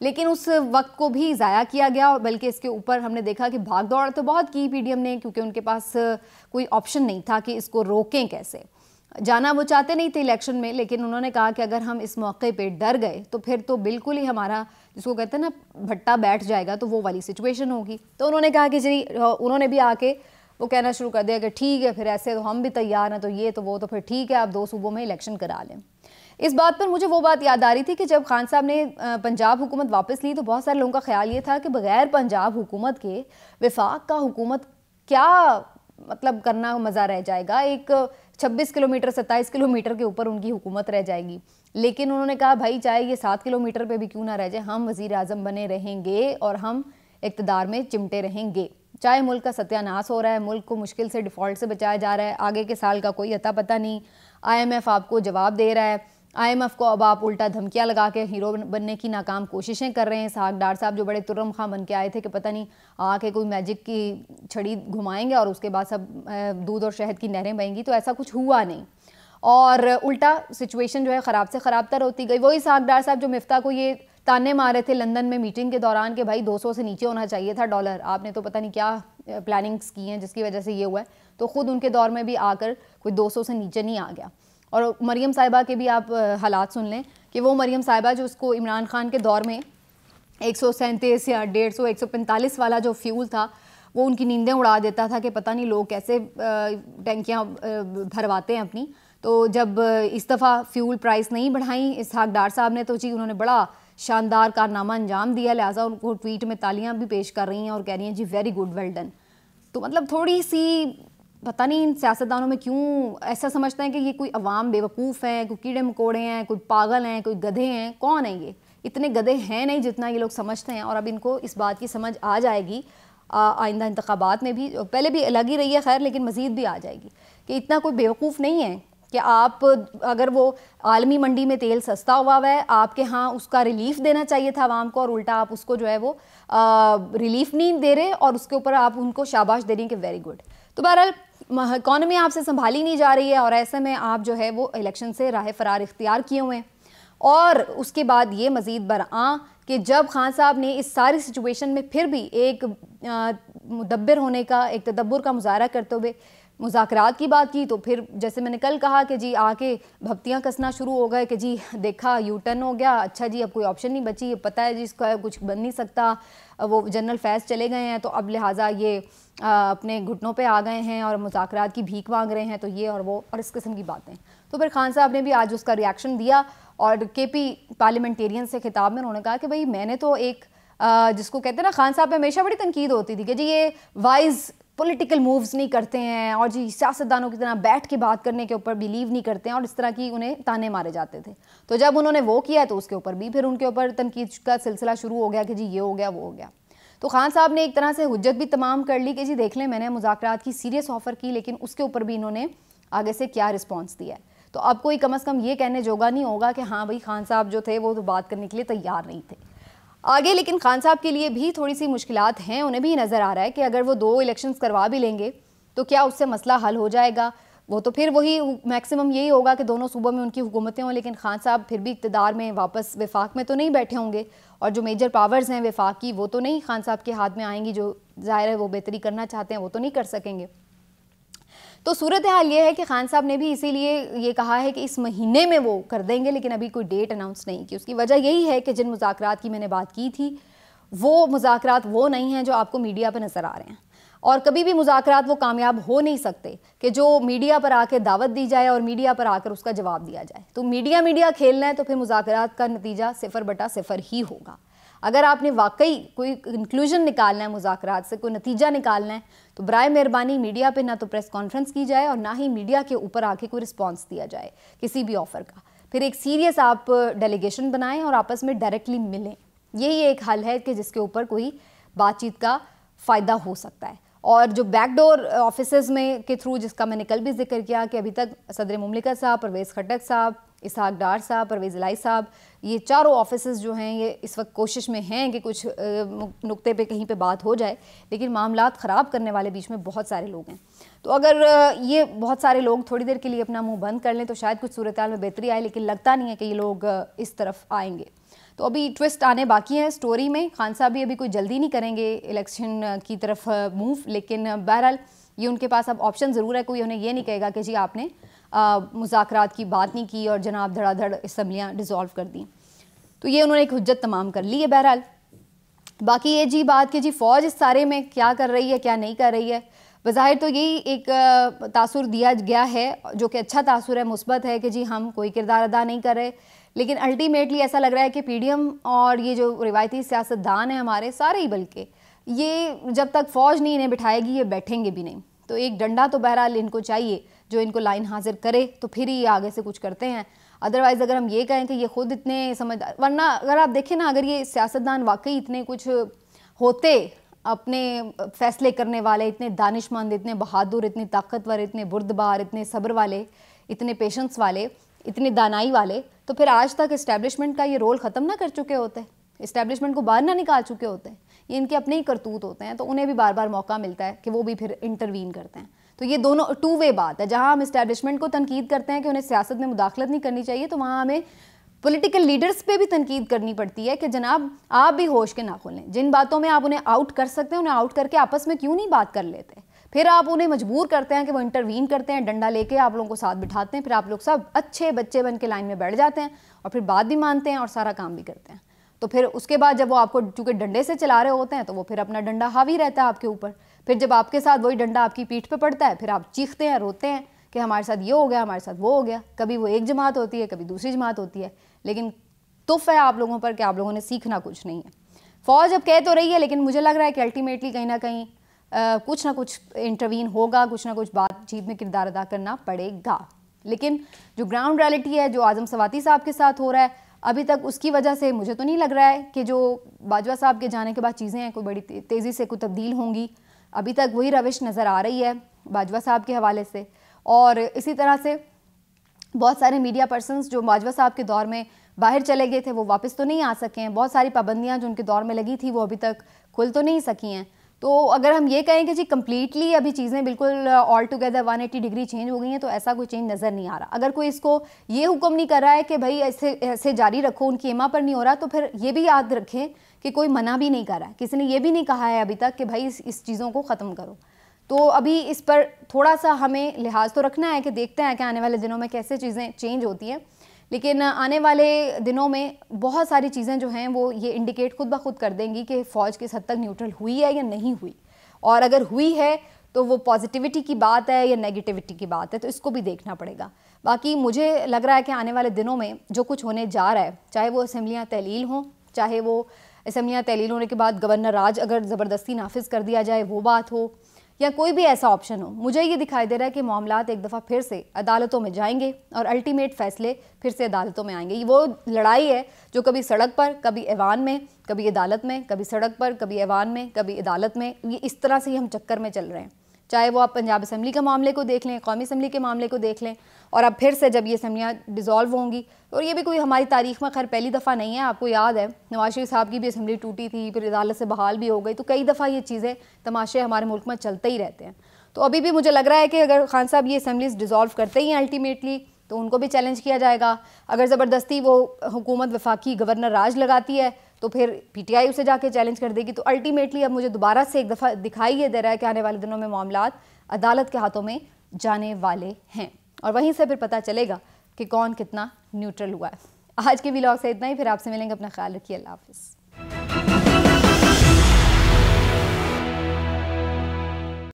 لیکن اس وقت کو بھی ضائع کیا گیا، اور بلکہ اس کے اوپر ہم نے دیکھا کہ بھاگ دوڑ تو بہت کی پی ڈی ایم نے، کیونکہ ان کے پاس کوئی آپشن نہیں تھا کہ اس کو روکیں کیسے. جانا وہ چاہتے نہیں تھے الیکشن میں، لیکن انہوں نے کہا کہ اگر ہم اس موقع پہ ڈر گئے تو پھر تو بالکل ہی ہمارا جس کو کہتے ہیں نا بھٹا بیٹھ جائے گا، تو وہ والی سچویشن ہوگی. تو انہوں نے کہا کہ جی انہوں نے بھی آ کے وہ کہنا شروع کر دیا کہ ٹھیک ہے پھر ایسے تو ہم بھی تیار ہیں، تو یہ تو وہ تو پھر ٹھیک ہے آپ 2 صوبوں میں الیکشن کرا لیں. اس بات پر مجھے وہ بات یاد آ رہی تھی کہ جب خان صاحب نے پنجاب حکومت واپس لی تو بہت سارے لوگوں کا خیال یہ تھا کہ بغیر پنجاب حکومت کے وفاق کا حکومت کیا مطلب کرنا مزہ رہ جائے گا، ایک 26 کلومیٹر 27 کلومیٹر کے اوپر ان کی حکومت رہ جائے گی. لیکن انہوں نے کہا بھائی چاہے یہ 7 کلومیٹر پہ بھی کیوں نہ رہ جائے، ہم وزیر اعظم بنے رہیں گے اور ہم اقتدار میں چمٹے رہیں گے. چاہے ملک کا ستیہ ناس ہو رہا ہے، ملک کو مشکل سے ڈیفالٹ سے بچایا جا رہا ہے، آگے کے سال کا کوئی عطا پتہ نہیں، آئی ایم ایف آپ کو جواب دے رہا ہے، آئی ایم ایف کو اب آپ الٹا دھمکیاں لگا کے ہیرو بننے کی ناکام کوششیں کر رہے ہیں. اسحاق ڈار صاحب جو بڑے ترم خواں بن کے آئے تھے کہ پتہ نہیں آ کے کوئی میجک کی چھڑی گھمائیں گے اور اس کے بعد سب دودھ اور شہد کی نہریں بہیں گی، تو ایسا کچھ ہوا نہیں، اور الٹا سچویشن جو ہے خراب سے خراب تر ہوتی گئی. وہی اسحاق ڈار صاحب جو مفتاح کو یہ تانے مارے تھے لندن میں میٹنگ کے دوران کہ بھائی 200 سے نیچے ہونا چاہیے تھا ڈالر، آپ نے تو پتہ نہیں کیا پلاننگز کی ہیں جس کی وجہ سے یہ ہوا ہے. تو خود ان کے دور میں بھی آ کر کوئی 200 سے نیچے نہیں آ گیا. اور مریم صاحبہ کے بھی آپ حالات سن لیں کہ وہ مریم صاحبہ جو اس کو عمران خان کے دور میں 137 یا 150 145 والا جو فیول تھا وہ ان کی نیندیں اڑا دیتا تھا کہ پتہ نہیں لوگ کیسے ٹینکیاں بھرواتے ہیں اپنی. تو جب اس دفعہ فیول پرائس نہیں بڑھائیں اسحاق ڈار صاحب نے تو جی انہوں نے بڑا شاندار کارنامہ انجام دیا، لہٰذا ان کو ٹویٹ میں تالیاں بھی پیش کر رہی ہیں اور کہہ رہی ہیں جی ویری گڈ ویل ڈن. تو مطلب تھوڑی سی پتہ نہیں ان سیاستدانوں میں کیوں ایسا سمجھتے ہیں کہ یہ کوئی عوام بیوقوف ہیں، کوئی کیڑے مکوڑے ہیں، کوئی پاگل ہیں، کوئی گدھے ہیں. کون ہیں یہ؟ اتنے گدھے ہیں نہیں جتنا یہ لوگ سمجھتے ہیں. اور اب ان کو اس بات کی سمجھ آ جائے گی آئندہ انتخابات میں بھی، پہلے بھی لگی رہی ہے خیر لیکن مزید بھی آ جائے گی، کہ اتنا کوئی بیوقوف نہیں ہے کہ آپ اگر وہ عالمی منڈی میں تیل سستا ہوا ہے آپ کے ہاں اس کا ریلیف دینا چاہیے تھا عوام کو، اور الٹا آپ اس کو جو ہے وہ ریلیف نہیں دے رہے اور اس کے اوپر آپ ان کو شاباش دے رہی ہیں کہ ویری گڈ. تو بہرحال اکانومی آپ سے سنبھالی نہیں جا رہی ہے اور ایسے میں آپ جو ہے وہ الیکشن سے راہ فرار اختیار کیے ہوئے ہیں. اور اس کے بعد یہ مزید برآں کہ جب خان صاحب نے اس ساری سچویشن میں پھر بھی ایک مدبر ہونے کا، ایک تدبر کا مظاہرہ کرتے ہوئے مذاکرات کی بات کی، تو پھر جیسے میں نے کل کہا کہ جی آ کے بھپتیاں کسنا شروع ہو گئے کہ جی دیکھا یو ٹرن ہو گیا، اچھا جی اب کوئی آپشن نہیں بچی، پتہ ہے جی اس کا کچھ بن نہیں سکتا، وہ جنرل فیض چلے گئے ہیں تو اب لہٰذا یہ اپنے گھٹنوں پہ آ گئے ہیں اور مذاکرات کی بھیک مانگ رہے ہیں، تو یہ اور وہ اور اس قسم کی باتیں. تو پھر خان صاحب نے بھی آج اس کا ریاکشن دیا اور کے پی پارلیمنٹیرین سے خطاب میں انہوں نے کہا کہ بھئی میں نے تو ایک جس کو کہتے ہیں نا خان صاحب پہ ہمیشہ بڑی تنقید ہوتی تھی کہ جی یہ وائز پولیٹیکل مووز نہیں کرتے ہیں اور جی سیاستدانوں کی طرح بیٹھ کے بات کرنے کے اوپر بیلیو نہیں کرتے ہیں اور اس طرح کی انہیں تانے مارے جاتے تھے. تو جب انہوں نے وہ کیا تو اس کے اوپر بھی پھر ان کے اوپر تنقید کا سلسلہ شروع ہو گیا کہ جی یہ ہو گیا وہ ہو گیا. تو خان صاحب نے ایک طرح سے حجت بھی تمام کر لی کہ جی دیکھ لیں میں نے مذاکرات کی سیریس آفر کی لیکن اس کے اوپر بھی انہوں نے آگے سے کیا رسپانس دیا ہے. تو اب کوئی کم از کم یہ کہنے جوگا نہیں ہوگا کہ ہاں بھائی خان صاحب جو تھے وہ تو بات کرنے کے لیے تیار نہیں تھے آگے. لیکن خان صاحب کے لیے بھی تھوڑی سی مشکلات ہیں، انہیں بھی نظر آ رہا ہے کہ اگر وہ 2 الیکشنز کروا بھی لیں گے تو کیا اس سے مسئلہ حل ہو جائے گا. وہ تو پھر وہی میکسیمم یہی ہوگا کہ دونوں صوبوں میں ان کی حکومتیں ہوں، لیکن خان صاحب پھر بھی اقتدار میں واپس وفاق میں تو نہیں بیٹھے ہوں گے اور جو میجر پاورز ہیں وفاق کی وہ تو نہیں خان صاحب کے ہاتھ میں آئیں گی، جو ظاہر ہے وہ بہتری کرنا چاہتے ہیں وہ تو نہیں کر سکیں گے. تو صورتحال یہ ہے کہ خان صاحب نے بھی اسی لیے یہ کہا ہے کہ اس مہینے میں وہ کر دیں گے، لیکن ابھی کوئی ڈیٹ اناؤنس نہیں کی. اس کی وجہ یہی ہے کہ جن مذاکرات کی میں نے بات کی تھی وہ مذاکرات وہ نہیں ہیں جو آپ کو میڈیا پہ نظر آ رہے ہیں، اور کبھی بھی مذاکرات وہ کامیاب ہو نہیں سکتے کہ جو میڈیا پر آ کے دعوت دی جائے اور میڈیا پر آ کر اس کا جواب دیا جائے. تو میڈیا کھیلنا ہے تو پھر مذاکرات کا نتیجہ 0/0 ہی ہوگا. اگر آپ نے واقعی کوئی کنکلوژن نکالنا ہے مذاکرات سے، کوئی نتیجہ نکالنا ہے، تو برائے مہربانی میڈیا پہ نہ تو پریس کانفرنس کی جائے اور نہ ہی میڈیا کے اوپر آ کے کوئی رسپانس دیا جائے کسی بھی آفر کا. پھر ایک سیریس آپ ڈیلیگیشن بنائیں اور آپس میں ڈائریکٹلی ملیں. یہی ایک حل ہے کہ جس کے اوپر کوئی بات چیت کا فائدہ ہو سکتا ہے. اور جو بیک ڈور آفیسز میں کے تھرو جس کا میں نے کل بھی ذکر کیا کہ ابھی تک صدر مملکت صاحب، پرویز خٹک صاحب، اسحاق ڈار صاحب، پرویز الہی صاحب، یہ چاروں آفیسز جو ہیں یہ اس وقت کوشش میں ہیں کہ کچھ نقطے پہ کہیں پہ بات ہو جائے، لیکن معاملات خراب کرنے والے بیچ میں بہت سارے لوگ ہیں. تو اگر یہ بہت سارے لوگ تھوڑی دیر کے لیے اپنا منہ بند کر لیں تو شاید کچھ صورتحال میں بہتری آئے، لیکن لگتا نہیں ہے کہ یہ لوگ اس طرف آئیں گے. تو ابھی ٹوسٹ آنے باقی ہیں اسٹوری میں. خان صاحب بھی ابھی کوئی جلدی نہیں کریں گے الیکشن کی طرف موو, لیکن بہرحال یہ ان کے پاس اب آپشن ضرور ہے. کوئی انہیں یہ نہیں کہے گا کہ جی آپ نے مذاکرات کی بات نہیں کی اور جناب دھڑا دھڑ اسمبلیاں ڈیزالو کر دیں. تو یہ انہوں نے ایک حجت تمام کر لی ہے. بہرحال باقی یہ جی بات کہ جی فوج اس سارے میں کیا کر رہی ہے کیا نہیں کر رہی ہے, بظاہر تو یہی ایک تاثر دیا گیا ہے جو کہ اچھا تاثر ہے, مثبت ہے کہ جی ہم کوئی کردار ادا نہیں کر رہے, لیکن الٹیمیٹلی ایسا لگ رہا ہے کہ پی ڈی ایم اور یہ جو روایتی سیاستدان ہیں ہمارے سارے ہی, بلکہ یہ جب تک فوج نہیں انہیں بٹھائے گی یہ بیٹھیں گے بھی نہیں. تو ایک ڈنڈا تو بہرحال ان کو چاہیے جو ان کو لائن حاضر کرے تو پھر ہی آگے سے کچھ کرتے ہیں. ادروائز اگر ہم یہ کہیں کہ یہ خود اتنے سمجھدار, ورنہ اگر آپ دیکھیں نا, اگر یہ سیاستدان واقعی اتنے کچھ ہوتے, اپنے فیصلے کرنے والے, اتنے دانش مند, اتنے بہادر, اتنے طاقتور, اتنے بردبار, اتنے صبر والے, اتنے پیشنس والے, اتنے دانائی والے, تو پھر آج تک اسٹیبلشمنٹ کا یہ رول ختم نہ کر چکے ہوتے, اسٹیبلشمنٹ کو باہر نہ نکال چکے ہوتے. یہ ان کے اپنے ہی کرتوت ہوتے ہیں, تو انہیں بھی بار بار موقع ملتا ہے کہ وہ بھی پھر انٹروین کرتے ہیں. تو یہ دونوں ٹو وے بات ہے. جہاں ہم اسٹیبلشمنٹ کو تنقید کرتے ہیں کہ انہیں سیاست میں مداخلت نہیں کرنی چاہیے, تو وہاں ہمیں پولیٹیکل لیڈرز پہ بھی تنقید کرنی پڑتی ہے کہ جناب آپ بھی ہوش کے ناخن لیں. جن باتوں میں آپ انہیں آؤٹ کر سکتے ہیں انہیں آؤٹ کر کے آپس میں کیوں نہیں بات کر لیتے. پھر آپ انہیں مجبور کرتے ہیں کہ وہ انٹروین کرتے ہیں, ڈنڈا لے کے آپ لوگوں کو ساتھ بٹھاتے ہیں, پھر آپ لوگ سب اچھے بچے بن کے لائن میں بیٹھ جاتے ہیں اور پھر بات بھی مانتے ہیں اور سارا کام بھی کرتے ہیں. تو پھر اس کے بعد جب وہ آپ کو چونکہ ڈنڈے سے چلا رہے ہوتے ہیں تو وہ پھر اپنا ڈنڈا حاوی رہتا ہے آپ کے اوپر. پھر جب آپ کے ساتھ وہی ڈنڈا آپ کی پیٹھ پہ پڑتا ہے پھر آپ چیختے ہیں, روتے ہیں کہ ہمارے ساتھ یہ ہو گیا, ہمارے ساتھ وہ ہو گیا. کبھی وہ ایک جماعت ہوتی ہے, کبھی دوسری جماعت ہوتی ہے, لیکن تف ہے آپ لوگوں پر کہ آپ لوگوں نے سیکھنا کچھ نہیں ہے. فوج اب کہہ تو رہی ہے, لیکن مجھے لگ رہا ہے کہ الٹیمیٹلی کہیں نہ کہیں کچھ نہ کچھ انٹروین ہوگا, کچھ نہ کچھ بات چیت میں کردار ادا کرنا پڑے گا. لیکن جو گراؤنڈ ریالٹی ہے, جو اعظم سواتی صاحب کے ساتھ ہو رہا ہے ابھی تک, اس کی وجہ سے مجھے تو نہیں لگ رہا ہے کہ جو باجوہ صاحب کے جانے کے بعد چیزیں ہیں کوئی بڑی تیزی سے کوئی تبدیل ہوں گی. ابھی تک وہی روش نظر آ رہی ہے باجوہ صاحب کے حوالے سے. اور اسی طرح سے بہت سارے میڈیا پرسنز جو باجوہ صاحب کے دور میں باہر چلے گئے تھے وہ واپس تو نہیں آ سکے ہیں. بہت ساری پابندیاں جو ان کے دور میں لگی تھی وہ ابھی تک کھل تو نہیں سکی ہیں. تو اگر ہم یہ کہیں کہ جی کمپلیٹلی ابھی چیزیں بالکل آل ٹوگیدر 180 ڈگری چینج ہو گئی ہیں, تو ایسا کوئی چینج نظر نہیں آ رہا. اگر کوئی اس کو یہ حکم نہیں کر رہا ہے کہ بھائی ایسے جاری رکھو, ان کی ایما پر نہیں ہو رہا, تو پھر یہ بھی یاد رکھیں کہ کوئی منع بھی نہیں کر رہا ہے, کسی نے یہ بھی نہیں کہا ہے ابھی تک کہ بھائی اس چیزوں کو ختم کرو. تو ابھی اس پر تھوڑا سا ہمیں لحاظ تو رکھنا ہے کہ دیکھتے ہیں کہ آنے والے دنوں میں کیسے چیزیں چینج ہوتی ہیں. لیکن آنے والے دنوں میں بہت ساری چیزیں جو ہیں وہ یہ انڈیکیٹ خود بخود کر دیں گی کہ فوج کس حد تک نیوٹرل ہوئی ہے یا نہیں ہوئی, اور اگر ہوئی ہے تو وہ پازیٹیوٹی کی بات ہے یا نیگیٹیوٹی کی بات ہے, تو اس کو بھی دیکھنا پڑے گا. باقی مجھے لگ رہا ہے کہ آنے والے دنوں میں جو کچھ ہونے جا رہا ہے, چاہے وہ اسمبلیاں تحلیل ہوں, چاہے وہ اسمبلیاں تحلیل ہونے کے بعد گورنر راج اگر زبردستی نافذ کر دیا جائے وہ بات ہو, یا کوئی بھی ایسا آپشن ہو, مجھے یہ دکھائی دے رہا ہے کہ معاملات ایک دفعہ پھر سے عدالتوں میں جائیں گے اور الٹیمیٹ فیصلے پھر سے عدالتوں میں آئیں گے. یہ وہ لڑائی ہے جو کبھی سڑک پر, کبھی ایوان میں, کبھی عدالت میں, کبھی سڑک پر, کبھی ایوان میں, کبھی عدالت میں, یہ اس طرح سے ہی ہم چکر میں چل رہے ہیں. چاہے وہ آپ پنجاب اسمبلی کے معاملے کو دیکھ لیں, قومی اسمبلی کے معاملے کو دیکھ لیں, اور اب پھر سے جب یہ اسمبلیاں ڈیزالو ہوں گی, اور یہ بھی کوئی ہماری تاریخ میں خیر پہلی دفعہ نہیں ہے. آپ کو یاد ہے نواز شریف صاحب کی بھی اسمبلی ٹوٹی تھی, پھر عدالت سے بحال بھی ہو گئی, تو کئی دفعہ یہ چیزیں تماشے ہمارے ملک میں چلتے ہی رہتے ہیں. تو ابھی بھی مجھے لگ رہا ہے کہ اگر خان صاحب یہ اسمبلیز ڈیزالو کرتے ہی ہیں الٹیمیٹلی, تو ان کو بھی چیلنج کیا جائے گا. اگر زبردستی وہ حکومت وفاقی گورنر راج لگاتی ہے تو پھر پی ٹی آئی اسے جا کے چیلنج کر دے گی. تو الٹیمیٹلی اب مجھے دوبارہ سے ایک دفعہ دکھائی یہ دے رہا ہے کہ آنے والے دنوں میں معاملات عدالت کے ہاتھوں میں جانے والے ہیں, اور وہیں سے پھر پتہ چلے گا کہ کون کتنا نیوٹرل ہوا ہے. آج کے ولاگ سے اتنا ہی, پھر آپ سے ملیں گے. اپنا خیال رکھیے, اللہ حافظ.